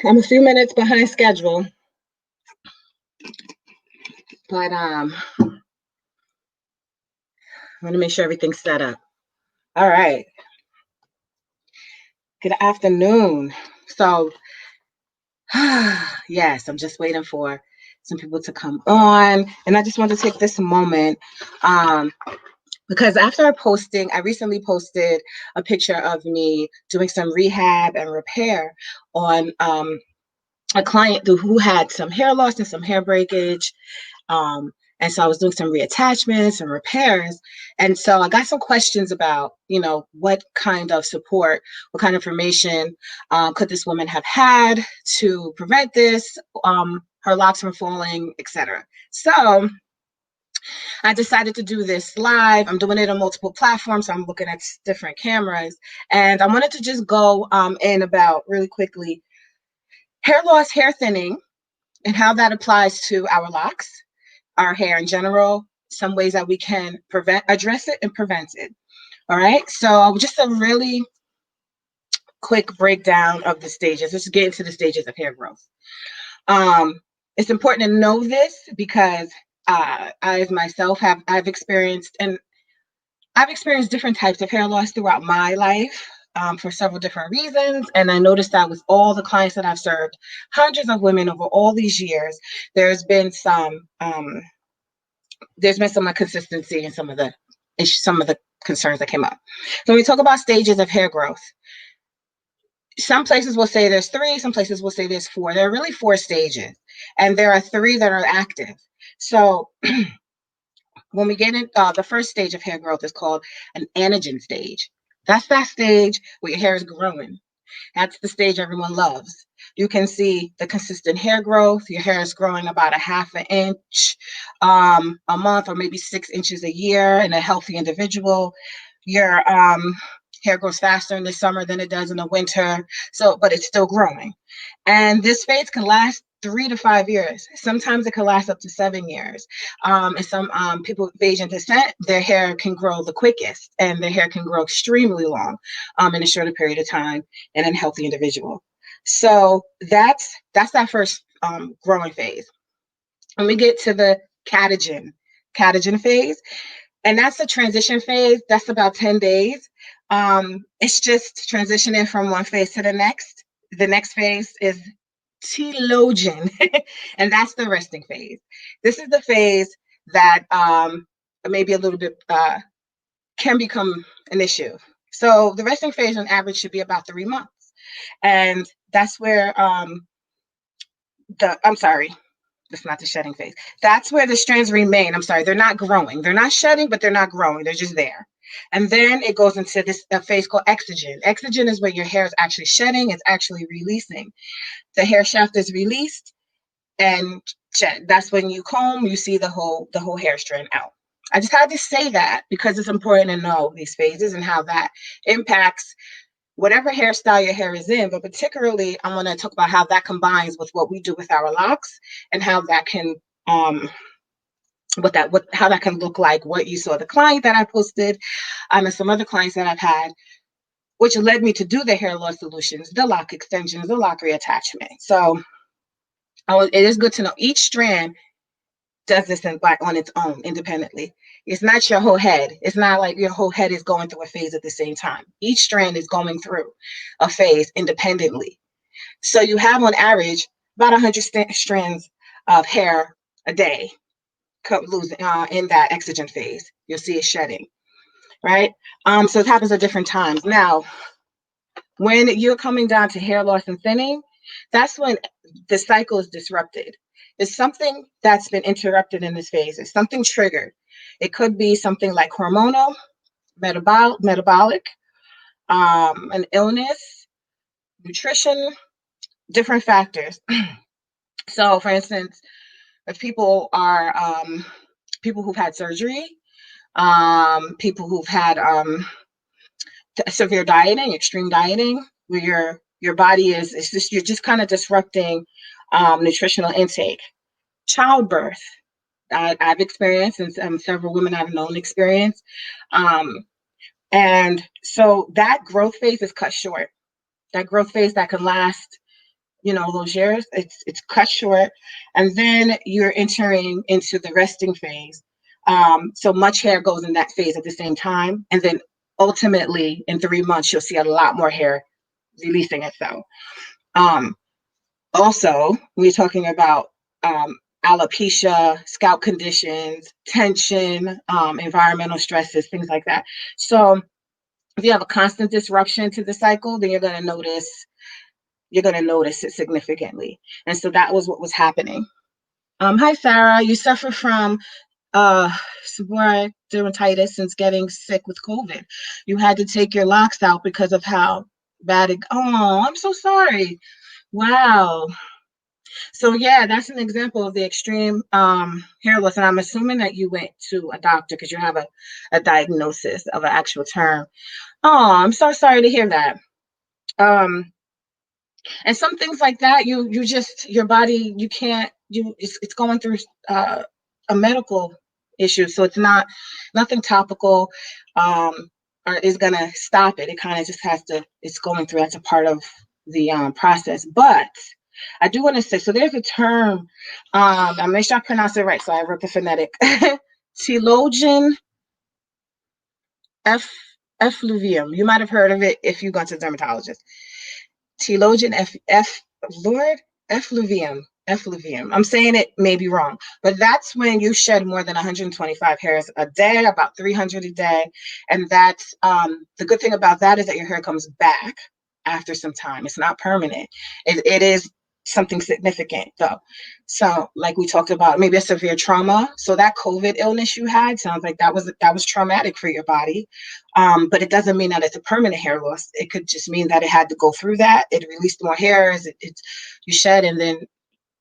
I'm a few minutes behind schedule, but I want to make sure everything's set up. All right. Good afternoon. So, yes, I'm just waiting for some people to come on, and I just want to take this moment because after I recently posted a picture of me doing some rehab and repair on a client who had some hair loss and some hair breakage. And so I was doing some reattachments and repairs. And so I got some questions about, what kind of support, what kind of information could this woman have had to prevent this, her locks from falling, etc. So I decided to do this live. I'm doing it on multiple platforms. So I'm looking at different cameras. And I wanted to just go in about really quickly hair loss, hair thinning, and how that applies to our locks, our hair in general, some ways that we can address it and prevent it. All right. So just a really quick breakdown of the stages. Let's get into the stages of hair growth. It's important to know this because I, as myself, I've experienced different types of hair loss throughout my life. For several different reasons. And I noticed that with all the clients that I've served, hundreds of women over all these years, there's been some inconsistency in some of the concerns that came up. So when we talk about stages of hair growth, some places will say there's 3, some places will say there's 4. There are really 4 stages, and there are 3 that are active. So when we get in, the first stage of hair growth is called an anagen stage. That's that stage where your hair is growing. That's the stage everyone loves. You can see the consistent hair growth. Your hair is growing about a half an inch a month, or maybe 6 inches a year in a healthy individual. Your hair grows faster in the summer than it does in the winter, but it's still growing. And this phase can last 3 to 5 years. Sometimes it can last up to 7 years. And some people of Asian descent, their hair can grow the quickest, and their hair can grow extremely long in a shorter period of time in a healthy individual. So that's that first growing phase. When we get to the catagen phase, and that's the transition phase. That's about 10 days. It's just transitioning from one phase to the next. The next phase is telogen, and that's the resting phase. This is the phase that maybe a little bit can become an issue. So the resting phase on average should be about 3 months. And that's where that's not the shedding phase. That's where the strands remain. They're not growing. They're not shedding, but they're not growing. They're just there. And then it goes into this phase called exogen. Exogen is where your hair is actually shedding. It's actually releasing. The hair shaft is released, and that's when you comb, you see the whole hair strand out. I just had to say that because it's important to know these phases and how that impacts whatever hairstyle your hair is in, but particularly I want to talk about how that combines with what we do with our locks and how that can how that can look like what you saw the client that I posted and some other clients that I've had, which led me to do the hair loss solutions, the lock extensions, the lock reattachment. So it is good to know each strand does this on its own independently. It's not your whole head. It's not like your whole head is going through a phase at the same time. Each strand is going through a phase independently. So you have on average about 100 strands of hair a day losing in that exogen phase. You'll see it shedding, right? So it happens at different times. Now, when you're coming down to hair loss and thinning, that's when the cycle is disrupted. It's something that's been interrupted in this phase. It's something triggered. It could be something like hormonal, metabolic, an illness, nutrition, different factors. So, for instance, if people are people who've had surgery, people who've had severe dieting, extreme dieting, where your body you're just kind of disrupting nutritional intake. Childbirth, I've experienced, and several women I've known experience. And so that growth phase is cut short. That growth phase that can last those years. It's cut short, and then you're entering into the resting phase. So much hair goes in that phase at the same time, and then ultimately in 3 months you'll see a lot more hair releasing itself. Um, Also, we're talking about alopecia, scalp conditions, tension, environmental stresses, things like that. So if you have a constant disruption to the cycle, then you're going to notice it significantly. And so that was what was happening. Hi, Sarah. You suffer from seborrheic dermatitis since getting sick with COVID. You had to take your locks out because of how bad it. Oh, I'm so sorry. Wow. So yeah, that's an example of the extreme hair loss. And I'm assuming that you went to a doctor because you have a diagnosis of an actual term. Oh, I'm so sorry to hear that. Um, and some things like that, you just your body you can't you it's going through uh, a medical issue, so it's not nothing topical or is gonna stop it. It kind of just has to. It's going through. That's a part of the process, but. I do want to say, so there's a term, I make sure I pronounce it right, so I wrote the phonetic. Telogen F effluvium. You might have heard of it if you go to a dermatologist. Telogen Lord, effluvium. I'm saying it maybe wrong, but that's when you shed more than 125 hairs a day, about 300 a day. And that's the good thing about that is that your hair comes back after some time. It's not permanent. It is something significant though. So like we talked about, maybe a severe trauma. So that COVID illness you had sounds like that was traumatic for your body. But it doesn't mean that it's a permanent hair loss. It could just mean that it had to go through that. It released more hairs. You shed, and then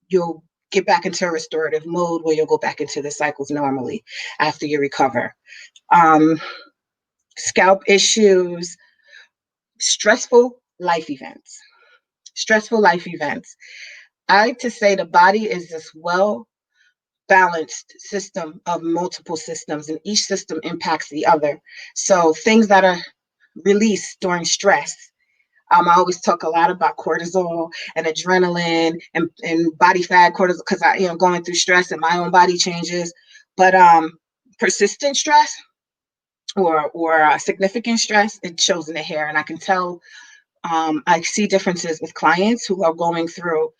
you'll get back into a restorative mode where you'll go back into the cycles normally after you recover. Um, Scalp issues, stressful life events. Stressful life events. I like to say the body is this well balanced system of multiple systems, and each system impacts the other. So things that are released during stress. I always talk a lot about cortisol and adrenaline and body fat cortisol because going through stress and my own body changes. But persistent stress or significant stress, it shows in the hair, and I can tell. I see differences with clients who are going through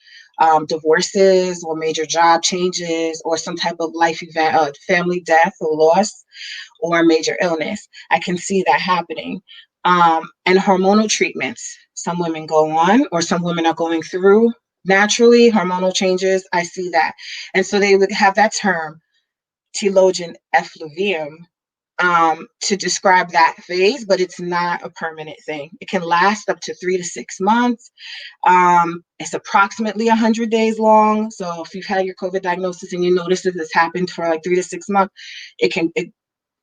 divorces or major job changes or some type of life event, family death or loss or major illness. I can see that happening. And hormonal treatments, some women go on, or some women are going through naturally hormonal changes. I see that. And so they would have that term, telogen effluvium, to describe that phase, but it's not a permanent thing. It can last up to 3 to 6 months. It's approximately 100 days long. So if you've had your COVID diagnosis and you notice that this happened for like 3 to 6 months, it can, it,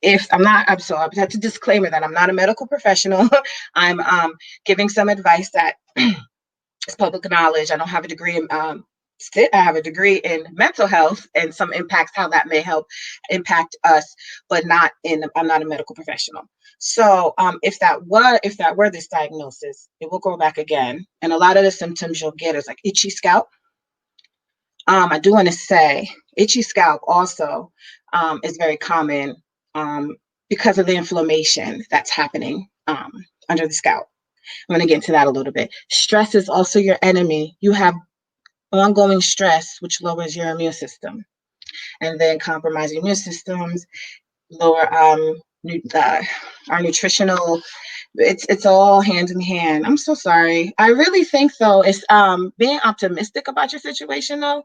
if I'm not, I'm so I have to disclaimer that I'm not a medical professional. I'm giving some advice that is public knowledge. I don't have a degree in I have a degree in mental health and some impacts how that may help impact us, but not in. I'm not a medical professional. So if that were this diagnosis, it will go back again, and a lot of the symptoms you'll get is like itchy scalp. I do want to say itchy scalp also is very common um, because of the inflammation that's happening under the scalp. I'm going to get into that a little bit. Stress is also your enemy. You have ongoing stress, which lowers your immune system, and then compromising immune systems lower our nutritional. It's all hand in hand. I'm so sorry. I really think though it's being optimistic about your situation though.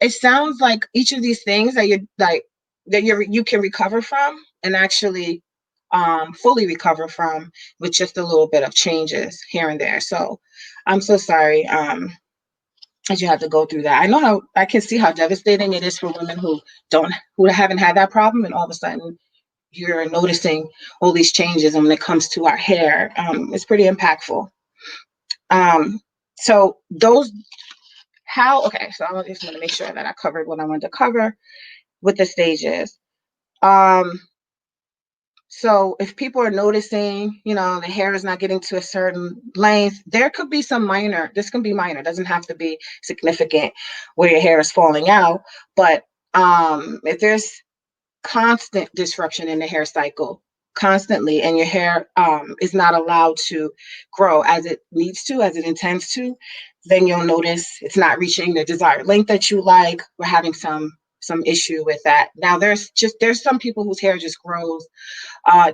It sounds like each of these things that you can recover from and actually fully recover from with just a little bit of changes here and there. So I'm so sorry that you have to go through that. I can see how devastating it is for women who haven't had that problem, and all of a sudden you're noticing all these changes. And when it comes to our hair, it's pretty impactful. Um, so those okay, so I just want to make sure that I covered what I wanted to cover with the stages. Um, So if people are noticing, the hair is not getting to a certain length, there could be some minor, this can be minor, it doesn't have to be significant where your hair is falling out. But if there's constant disruption in the hair cycle, constantly, and your hair is not allowed to grow as it needs to, as it intends to, then you'll notice it's not reaching the desired length that you like. We're having some issue with that. Now there's some people whose hair just grows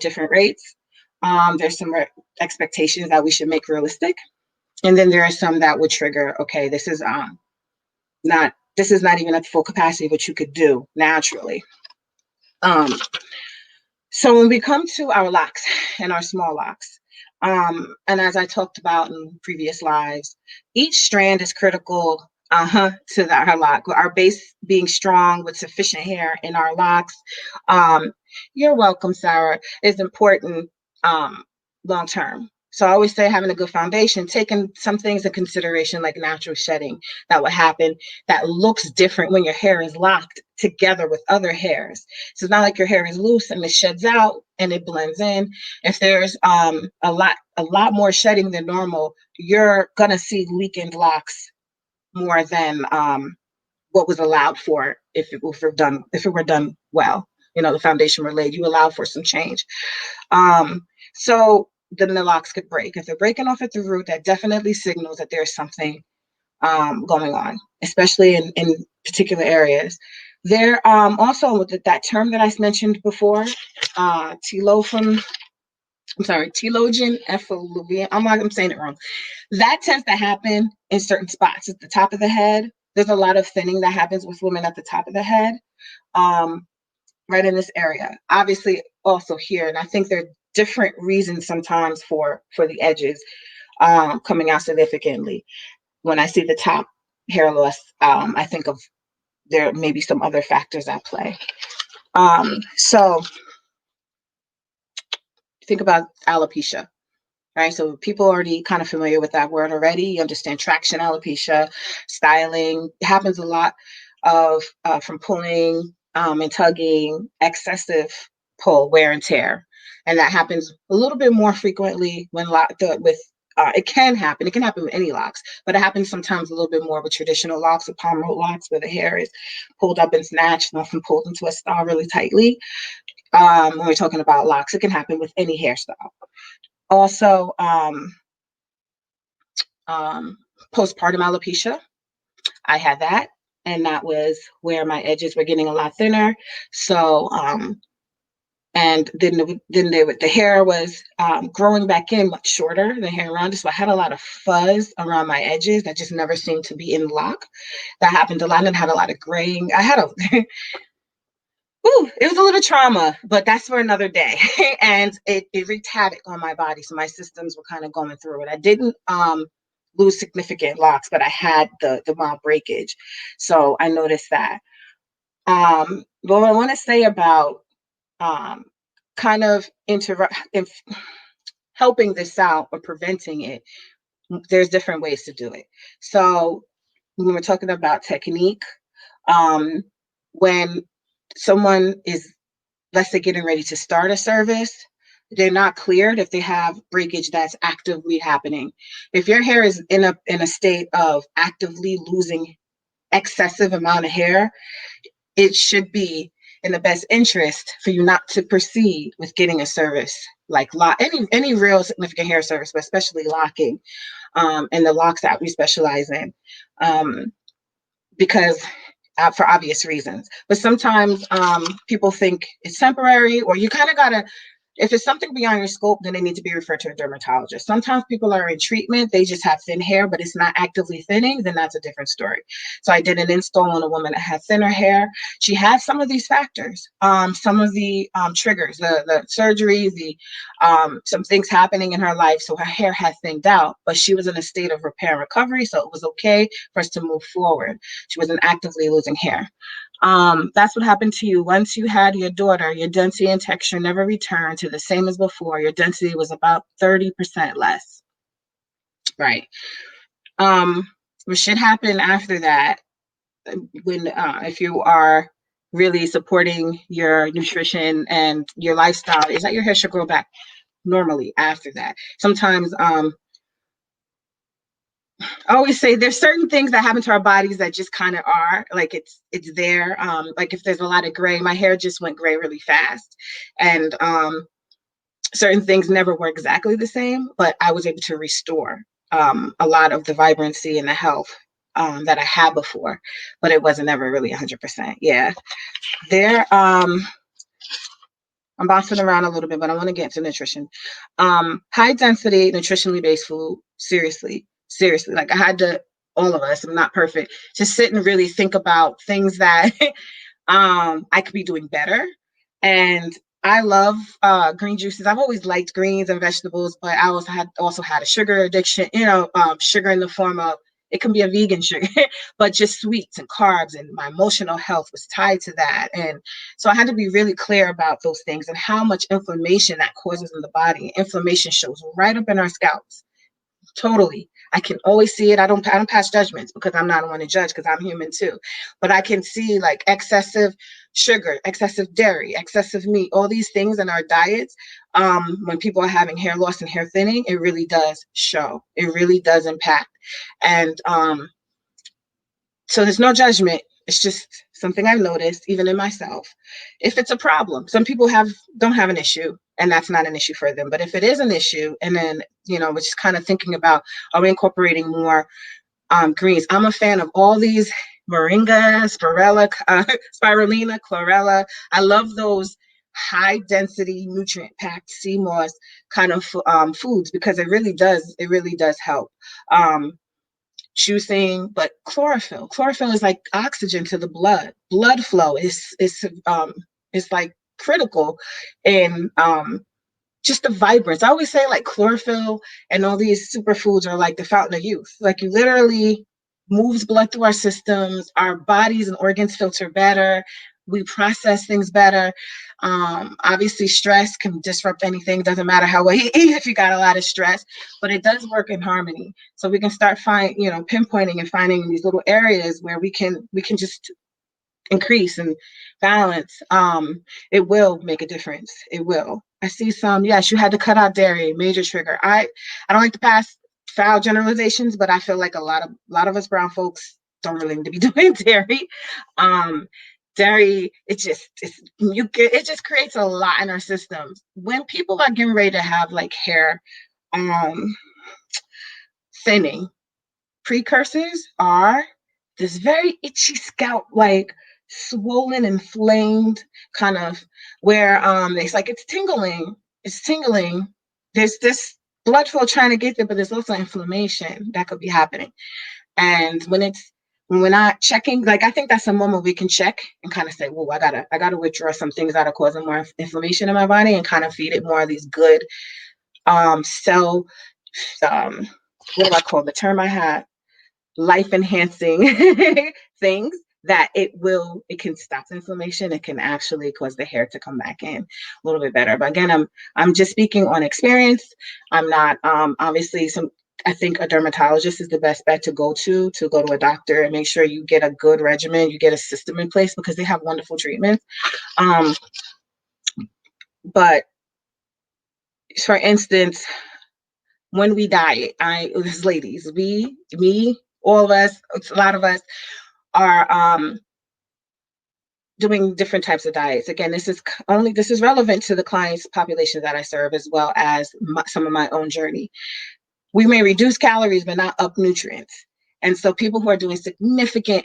different rates. There's some expectations that we should make realistic, and then there are some that would trigger. Okay, this is not even at the full capacity of what you could do naturally. Um, so when we come to our locks and our small locks, and as I talked about in previous lives, each strand is critical to our lock. Our base being strong with sufficient hair in our locks. Um, you're welcome, Sarah, is important long term. So I always say having a good foundation, taking some things in consideration like natural shedding that would happen that looks different when your hair is locked together with other hairs. So it's not like your hair is loose and it sheds out and it blends in. If there's a lot more shedding than normal, you're gonna see leakened locks more than what was allowed for if it were done well. The foundation were laid, you allow for some change. So then the locks could break. If they're breaking off at the root, that definitely signals that there's something going on, especially in particular areas. There also with that term that I mentioned before, telogen effluvium. I'm saying it wrong. That tends to happen in certain spots at the top of the head. There's a lot of thinning that happens with women at the top of the head, right in this area. Obviously, also here, and I think there are different reasons sometimes for the edges coming out significantly. When I see the top hair loss, I think of there may be some other factors at play. So think about alopecia, right? So people already kind of familiar with that word already. You understand traction alopecia, styling. It happens a lot of from pulling and tugging, excessive pull, wear and tear, and that happens a little bit more frequently when it can happen. It can happen with any locks, but it happens sometimes a little bit more with traditional locks, with palm root locks, where the hair is pulled up and snatched, and often pulled into a style really tightly. When we're talking about locks, it can happen with any hairstyle. Also, postpartum alopecia. I had that, and that was where my edges were getting a lot thinner. So, and the hair was growing back in much shorter than hair around it. So I had a lot of fuzz around my edges that just never seemed to be in lock. That happened a lot, and had a lot of graying. I had it was a little trauma, but that's for another day. And it wreaked havoc on my body. So my systems were kind of going through it. I didn't lose significant locks, but I had the mild breakage. So I noticed that. What I want to say about kind of helping this out or preventing it, there's different ways to do it. So when we're talking about technique, when someone is, let's say, getting ready to start a service, they're not cleared if they have breakage that's actively happening. If your hair is in a state of actively losing excessive amount of hair, it should be in the best interest for you not to proceed with getting a service like any real significant hair service, but especially locking, and the locks that we specialize in, because for obvious reasons. But sometimes people think it's temporary, or you kind of gotta, if it's something beyond your scope, then they need to be referred to a dermatologist. Sometimes people are in treatment, they just have thin hair, but it's not actively thinning, then that's a different story. So I did an install on a woman that had thinner hair. She had some of these factors, some of the triggers, the surgery, some things happening in her life. So her hair had thinned out, but she was in a state of repair and recovery. So it was okay for us to move forward. She wasn't actively losing hair. That's what happened to you. Once you had your daughter, your density and texture never returned to the same as before. Your density was about 30% less. Right. What should happen after that, when if you are really supporting your nutrition and your lifestyle is that your hair should grow back normally after that. Sometimes I always say there's certain things that happen to our bodies that just kind of are like it's there. Like if there's a lot of gray, my hair just went gray really fast, and certain things never were exactly the same, but I was able to restore a lot of the vibrancy and the health that I had before, but it wasn't ever really 100%. Yeah, there. I'm bouncing around a little bit, but I want to get to nutrition. High density, nutritionally based food. Seriously, seriously. Like I had to, all of us, I'm not perfect, just sit and really think about things that I could be doing better. And I love green juices. I've always liked greens and vegetables, but I also had a sugar addiction. Sugar in the form of it can be a vegan sugar, but just sweets and carbs, and my emotional health was tied to that. And so I had to be really clear about those things and how much inflammation that causes in the body. Inflammation shows right up in our scalps. Totally. I can always see it. I don't pass judgments because I'm not one to judge because I'm human too. But I can see like excessive sugar, excessive dairy, excessive meat, all these things in our diets. When people are having hair loss and hair thinning, it really does show. It really does impact. And so there's no judgment. It's just something I've noticed, even in myself. If it's a problem, some people don't have an issue, and that's not an issue for them. But if it is an issue, and then we're just kind of thinking about, are we incorporating more greens? I'm a fan of all these moringa, spirulina, chlorella. I love those high density, nutrient packed sea moss kind of foods because it really does help. Juicing, but chlorophyll. Chlorophyll is like oxygen to the blood. Blood flow is like critical in just the vibrance. I always say like chlorophyll and all these superfoods are like the fountain of youth. Like you literally moves blood through our systems, our bodies and organs filter better, we process things better. Obviously, stress can disrupt anything. Doesn't matter how well you eat if you got a lot of stress, but it does work in harmony. So we can start pinpointing and finding these little areas where we can just increase and balance. It will make a difference. It will. I see some. Yes, you had to cut out dairy, major trigger. I don't like to pass foul generalizations, but I feel like a lot of us brown folks don't really need to be doing dairy. Um, Dairy, it just creates a lot in our systems. When people are getting ready to have like hair um thinning, precursors are this very itchy scalp, like swollen, inflamed, kind of where it's like it's tingling. It's tingling. There's this blood flow trying to get there, but there's also inflammation that could be happening. And when we're not checking, like I think that's a moment we can check and kind of say, "Well, I gotta withdraw some things that are causing more inflammation in my body and kind of feed it more of these good cell what do I call the term I had? Life enhancing things that it can stop inflammation. It can actually cause the hair to come back in a little bit better. But again, I'm just speaking on experience. I'm not obviously some I think a dermatologist is the best bet to go to a doctor and make sure you get a good regimen, you get a system in place because they have wonderful treatments. Um, but for instance, when we diet, as ladies, me, all of us, a lot of us are doing different types of diets. Again, this is relevant to the clients population that I serve, as well as some of my own journey. We may reduce calories, but not up nutrients. And so people who are doing significant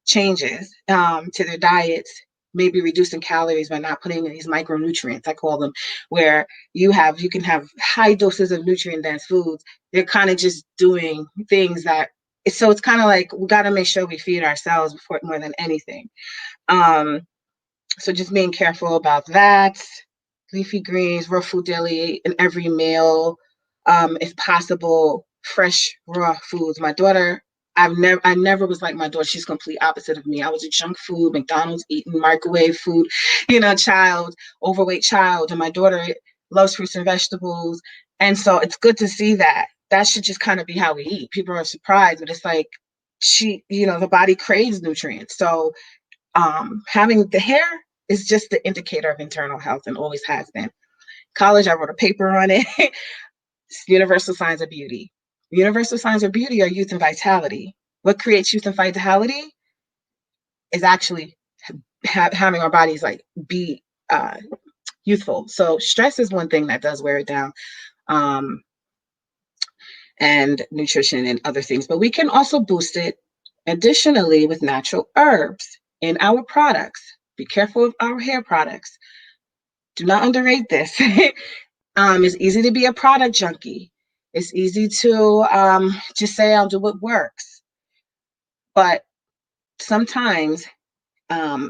changes to their diets may be reducing calories by not putting in these micronutrients, I call them, where you can have high doses of nutrient dense foods. They're kind of just doing things that so it's kind of like we got to make sure we feed ourselves before more than anything. Um, so just being careful about that. Leafy greens, raw food daily in every meal. If possible, fresh raw foods. My daughter, I never was like my daughter. She's complete opposite of me. I was a junk food, McDonald's eating, microwave food, child, overweight child. And my daughter loves fruits and vegetables. And so it's good to see that. That should just kind of be how we eat. People are surprised, but it's like the body craves nutrients. So having the hair is just the indicator of internal health and always has been. College, I wrote a paper on it. Universal signs of beauty. Universal signs of beauty are youth and vitality. What creates youth and vitality is actually having our bodies like be youthful. So stress is one thing that does wear it down, and nutrition and other things, but we can also boost it additionally with natural herbs in our products. Be careful of our hair products. Do not underrate this. It's easy to be a product junkie. It's easy to just say, I'll do what works. But sometimes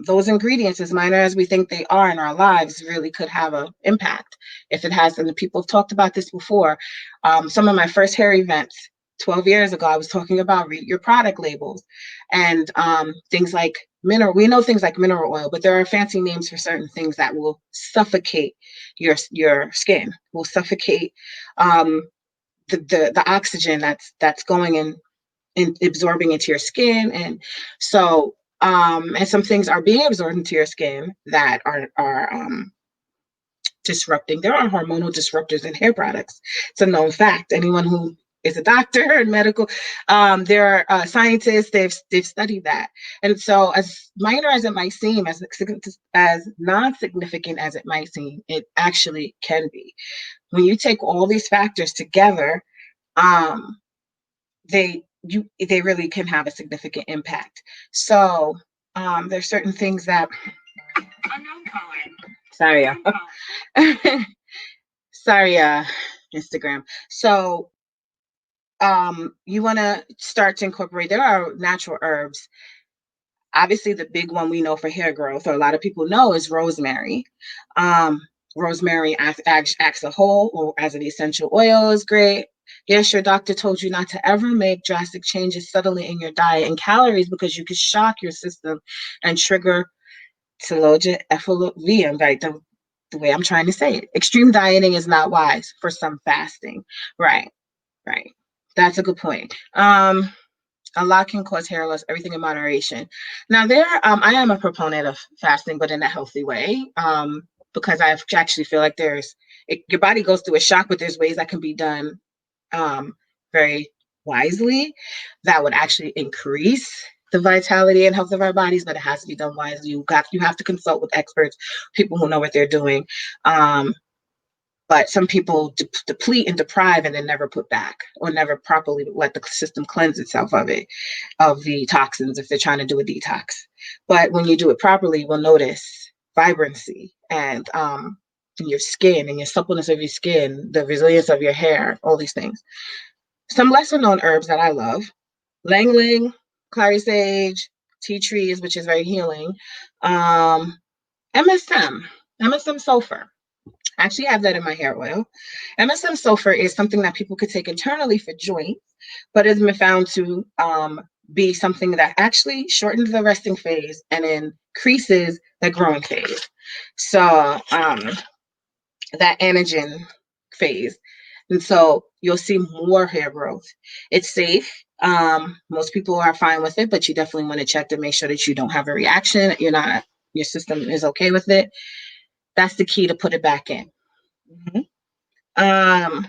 those ingredients, as minor as we think they are in our lives, really could have an impact. If it has, and people have talked about this before. Some of my first hair events 12 years ago, I was talking about read your product labels and things like mineral. We know things like mineral oil, but there are fancy names for certain things that will suffocate your skin, will suffocate the oxygen that's going in absorbing into your skin. And so and some things are being absorbed into your skin that are disrupting. There are hormonal disruptors in hair products. It's a known fact. Anyone who is a doctor and medical, there are scientists. They've studied that. And so, as minor as it might seem, as non-significant as it might seem, it actually can be. When you take all these factors together, they really can have a significant impact. So there's certain things that unknown caller. Sorry, sorry, Instagram. So you want to start to incorporate. There are natural herbs. Obviously, the big one we know for hair growth, or a lot of people know, is rosemary. Rosemary acts a whole, or as an essential oil, is great. Yes, your doctor told you not to ever make drastic changes suddenly in your diet and calories because you could shock your system and trigger telogen effluvium, right? The way I'm trying to say it. Extreme dieting is not wise for some fasting. Right. That's a good point. A lot can cause hair loss, everything in moderation. Now, I am a proponent of fasting, but in a healthy way, because I actually feel like your body goes through a shock, but there's ways that can be done very wisely that would actually increase the vitality and health of our bodies, but it has to be done wisely. You have to consult with experts, people who know what they're doing. But some people deplete and deprive and then never put back, or never properly let the system cleanse itself of the toxins if they're trying to do a detox. But when you do it properly, you will notice vibrancy and in your skin and your suppleness of your skin, the resilience of your hair, all these things. Some lesser known herbs that I love: lang lang, clary sage, tea trees, which is very healing, MSM sulfur. I actually have that in my hair oil. MSM sulfur is something that people could take internally for joints, but has been found to be something that actually shortens the resting phase and increases the growing phase. So that anagen phase. And so you'll see more hair growth. It's safe. Most people are fine with it, but you definitely want to check to make sure that you don't have a reaction. Your system is okay with it. That's the key to put it back in. Mm-hmm.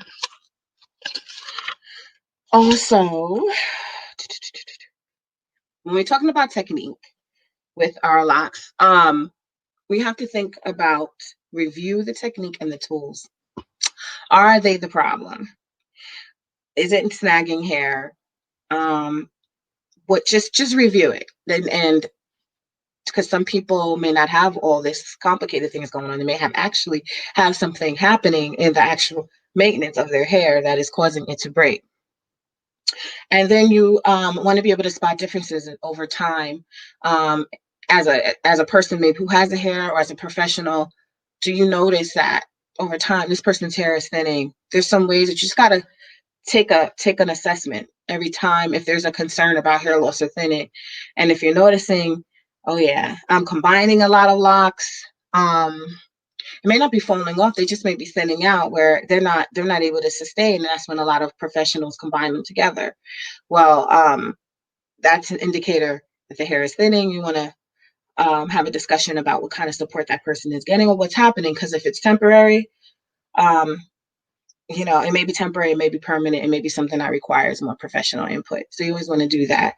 Also, when we're talking about technique with our locks, we have to think about review the technique and the tools. Are they the problem? Is it snagging hair? Just review it, and because some people may not have all this complicated things going on. They may have something happening in the actual maintenance of their hair that is causing it to break. And then you want to be able to spot differences over time. As a person maybe who has a hair, or as a professional, do you notice that over time this person's hair is thinning? There's some ways that you just gotta take an assessment every time if there's a concern about hair loss or thinning. And if you're noticing, oh yeah, I'm combining a lot of locks, it may not be falling off, they just may be thinning out where they're not able to sustain. And that's when a lot of professionals combine them together. Well, that's an indicator that the hair is thinning. You want to have a discussion about what kind of support that person is getting or what's happening. Because if it's temporary, um, it may be temporary, it may be permanent, it may be something that requires more professional input. So you always want to do that.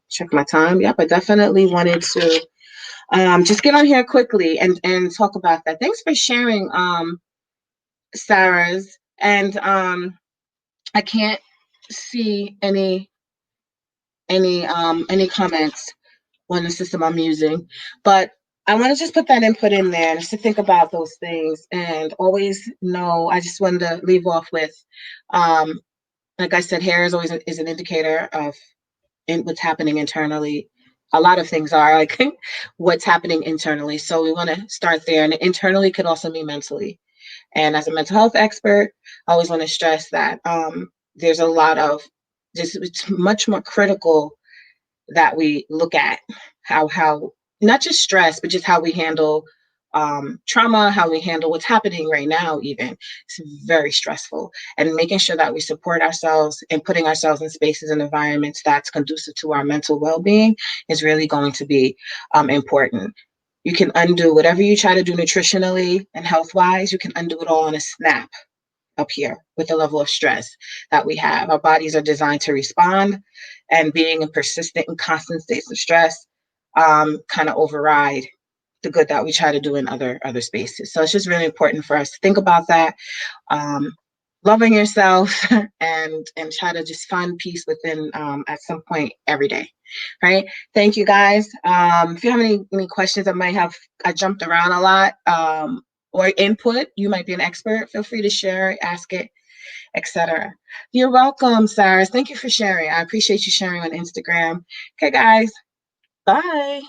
Check my time. Yep, I definitely wanted to just get on here quickly and talk about that. Thanks for sharing, Sarah's. And I can't see any comments on the system I'm using, but I want to just put that input in there just to think about those things and always know. I just wanted to leave off with, like I said, hair is always is an indicator of what's happening internally. A lot of things are like what's happening internally. So we want to start there, and internally could also mean mentally. And as a mental health expert, I always want to stress that there's a lot of just, it's much more critical that we look at how not just stress, but just how we handle trauma, how we handle what's happening right now. Even it's very stressful, and making sure that we support ourselves and putting ourselves in spaces and environments that's conducive to our mental well-being is really going to be important. You can undo whatever you try to do nutritionally and health-wise. You can undo it all in a snap up here with the level of stress that we have. Our bodies are designed to respond, and being in persistent and constant states of stress kind of override the good that we try to do in other spaces. So it's just really important for us to think about that, um, loving yourself, and try to just find peace within at some point every day. Right. Thank you guys. If you have any questions, I jumped around a lot. Or input, you might be an expert. Feel free to share, ask it, etc. You're welcome, Cyrus. Thank you for sharing. I appreciate you sharing on Instagram. Okay, guys. Bye.